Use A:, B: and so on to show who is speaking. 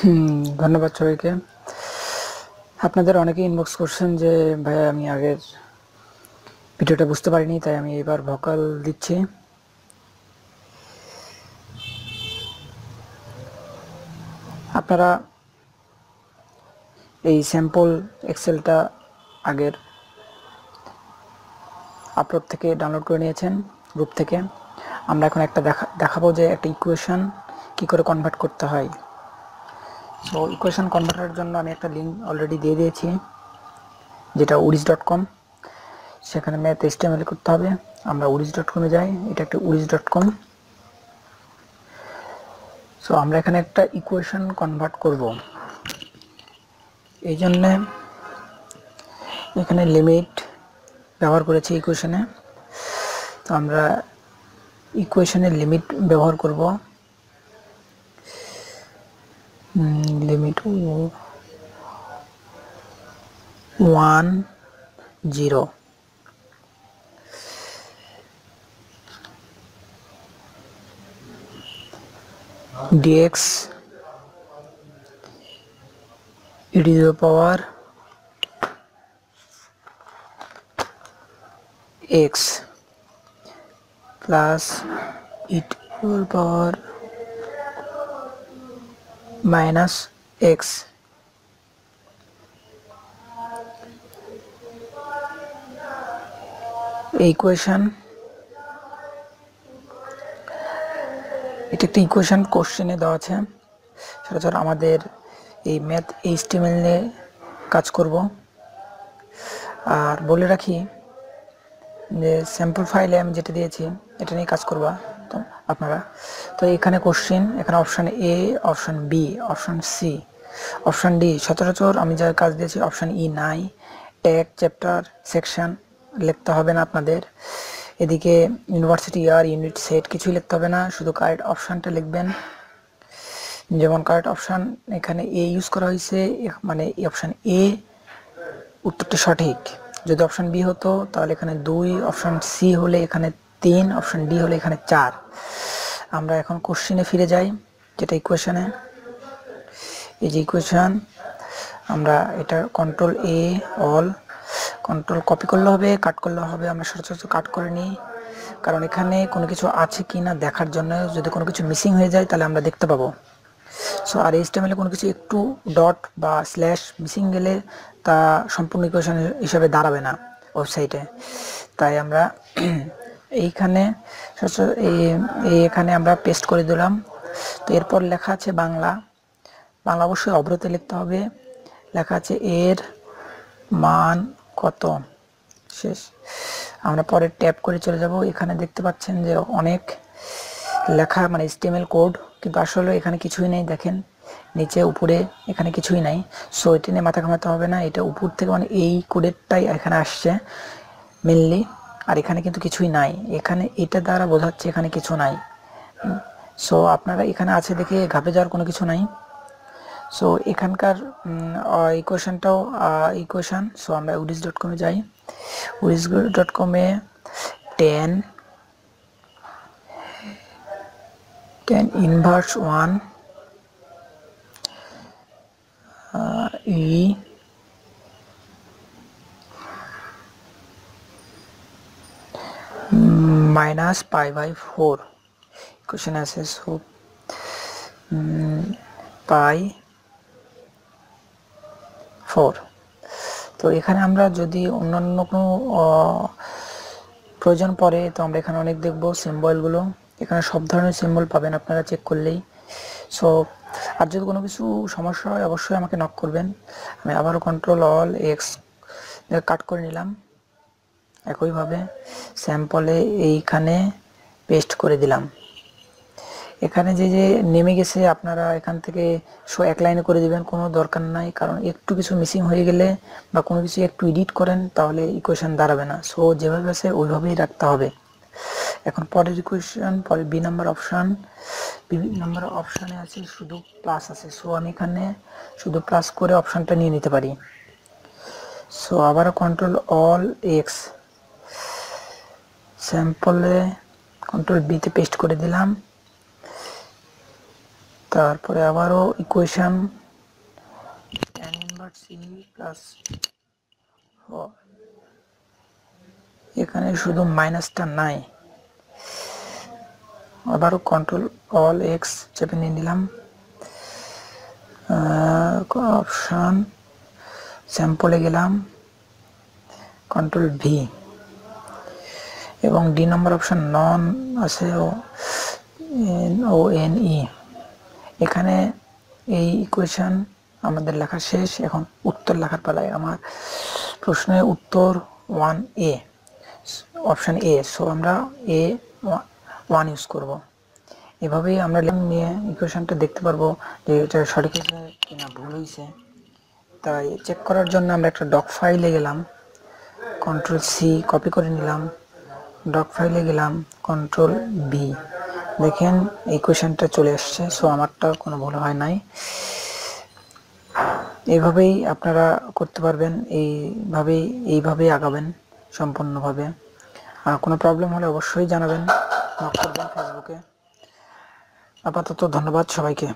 A: ধন্যবাদ সবাইকে। আপনাদের অনেকে ইনবক্স করছেন যে ভাই আমি আগের ভিডিওটা বুঝতে পারিনি, তাই আমি এবার ভোকাল দিচ্ছি। আপনারা এই স্যাম্পল এক্সেলটা আগের আপলোড থেকে ডাউনলোড করে নিয়েছেন গ্রুপ থেকে। আমরা এখন একটা দেখাবো যে একটা ইকুয়েশন কি করে কনভার্ট করতে হয়। সো ইকুয়েশন কনভার্টারের জন্য আমি একটা লিঙ্ক অলরেডি দিয়ে দিয়েছি, যেটা uris.com। সেখানে ম্যাথ HTML করতে হবে। আমরা uris.com-এ যাই। এটা একটা uris.com। সো আমরা এখানে একটা ইকুয়েশন কনভার্ট করব, এই জন্য এখানে লিমিট ব্যবহার করেছি ইকুয়েশনে। তো আমরা ইকুয়েশনের লিমিট ব্যবহার করব, limit 1 0 dx e to the power x plus e to the power minus x equation. এটা একটা ইকুয়েশন কোশ্চেনে দেওয়া আছে। সচরাচর আমাদের এই ম্যাথ HTML নিয়ে কাজ করব। আর বলে রাখি যে স্যাম্পল ফাইলে আমি যেটা দিয়েছি এটা নিয়ে কাজ করবা তো আপনারা। তো এখানে কোশ্চেন, এখানে option A, option B, option C, option D. সচরাচর আমি যা কাজ দিয়েছি অপশান ই নাই। ট্যাগ, চ্যাপ্টার, সেকশন লিখতে হবে না আপনাদের। এদিকে ইউনিভার্সিটি ইয়ার, ইউনিট, সেট কিছুই লিখতে হবে না, শুধু কারেক্ট অপশানটা লিখবেন। যেমন কারেক্ট অপশান এখানে এ ইউজ করা হয়েছে, মানে এই অপশান এ উত্তরটা সঠিক। যদি অপশান বি হতো তাহলে এখানে 2, অপশান সি হলে এখানে 3, অপশান ডি হলে এখানে 4। আমরা এখন কোশ্চেনে ফিরে যাই, যেটা ইকুয়েশনে। এই যে ইকুয়েশন, আমরা এটা কন্ট্রোল এ অল, কন্ট্রোল কপি করলে হবে, কাট করলে হবে। আমরা সচরাচর কাট করে নিই, কারণ এখানে কোনো কিছু আছে কি না দেখার জন্য। যদি কোনো কিছু মিসিং হয়ে যায় তাহলে আমরা দেখতে পাবো। সো আর HTML কোনো কিছু একটু ডট বা স্ল্যাশ মিসিং গেলে তা সম্পূর্ণ ইকুয়েশন হিসাবে দাঁড়াবে না ওয়েবসাইটে। তাই আমরা এইখানে এখানে আমরা পেস্ট করে দিলাম। তো এরপর লেখা আছে বাংলা। বাংলা অবশ্যই অবরতে লিখতে হবে। লেখা আছে এর মান কত, শেষ। আমরা পরে ট্যাপ করে চলে যাব। এখানে দেখতে পাচ্ছেন যে অনেক লেখা, মানে HTML কোড, কিন্তু আসলে এখানে কিছুই নেই। দেখেন নিচে উপরে এখানে কিছুই নাই। সো এটা নিয়ে মাথা ঘামাতে হবে না। এটা উপর থেকে মানে এই কোডেরটাই এখানে আসছে মেনলি, আর এখানে কিন্তু কিছুই নাই। এখানে এটা দ্বারা বোঝাচ্ছে এখানে কিছু নাই। সো আপনারা এখানে আছে দেখে ঘাপে যাওয়ার কোনো কিছু নাই। সো এখানকার ইকুয়েশনটাও ইকুয়েশন। সো আমরা uris.com-এ যাই। uris.com-এ 10 inverse 1 e minus pi by 4 equation আছে। So pi 4। তো এখানে আমরা যদি অন্যান্য কোনো প্রয়োজন পড়ে তো আমরা এখানে অনেক দেখব সিম্বলগুলো। এখানে সব ধরনের সিম্বল পাবেন আপনারা চেক করলেই। সো আর যদি কোনো কিছু সমস্যা হয় অবশ্যই আমাকে নক করবেন। আমি আবারও কন্ট্রোল অল এক্স কাট করে নিলাম। একইভাবে স্যাম্পলে এইখানে পেস্ট করে দিলাম। এখানে যে যে নেমে গেছে আপনারা এখান থেকে এক লাইনে করে দিবেন, কোনো দরকার নাই। কারণ একটু কিছু মিসিং হয়ে গেলে বা কোনো কিছু একটু এডিট করেন তাহলে ইকুয়েশন দাঁড়াবে না। সো যেভাবে আছে ওইভাবেই রাখতে হবে। এখন পরের ইকুয়েশন, পরে B number option. B number অপশানে আছে শুধু প্লাস আছে। সো আমি এখানে শুধু প্লাস করে অপশানটা নিয়ে নিতে পারি। সো আবার কন্ট্রোল অল এক্স, স্যাম্পলে কন্ট্রোল বিতে পেস্ট করে দিলাম। তারপরে আবারও equation tan inverse c plus এখানে শুধু মাইনাসটা নাই, আবারও কন্ট্রোল অল এক্স চেপে নিয়ে নিলাম, অপশান স্যাম্পলে গেলাম, কন্ট্রোল ভি, এবং ডি নম্বর অপশান নন আছে ও এন ই। এখানে এই ইকুয়েশন আমাদের লেখা শেষ, এখন উত্তর লেখার পালায়। আমার প্রশ্নের উত্তর 1A, অপশান এ, সো আমরা A1 ইউজ করব। এভাবেই আমরা নিয়ে ইকুয়েশনটা দেখতে পারবো যে এটা সঠিক হয়েছে কিনা ভুল হয়েছে। তাই চেক করার জন্য আমরা একটা ডক ফাইলে গেলাম, কন্ট্রোল সি কপি করে নিলাম, ডক ফাইলে গেলাম, কন্ট্রোল বি, দেখেন এই কোয়েশনটা চলে আসছে। সো আমারটা কোনো ভুল হয় নাই। এইভাবেই আপনারা করতে পারবেন, এইভাবেই আগাবেন সম্পূর্ণভাবে। আর কোনো প্রবলেম হলে অবশ্যই জানাবেন, নক করবেন ফেসবুকে। আপাতত ধন্যবাদ সবাইকে।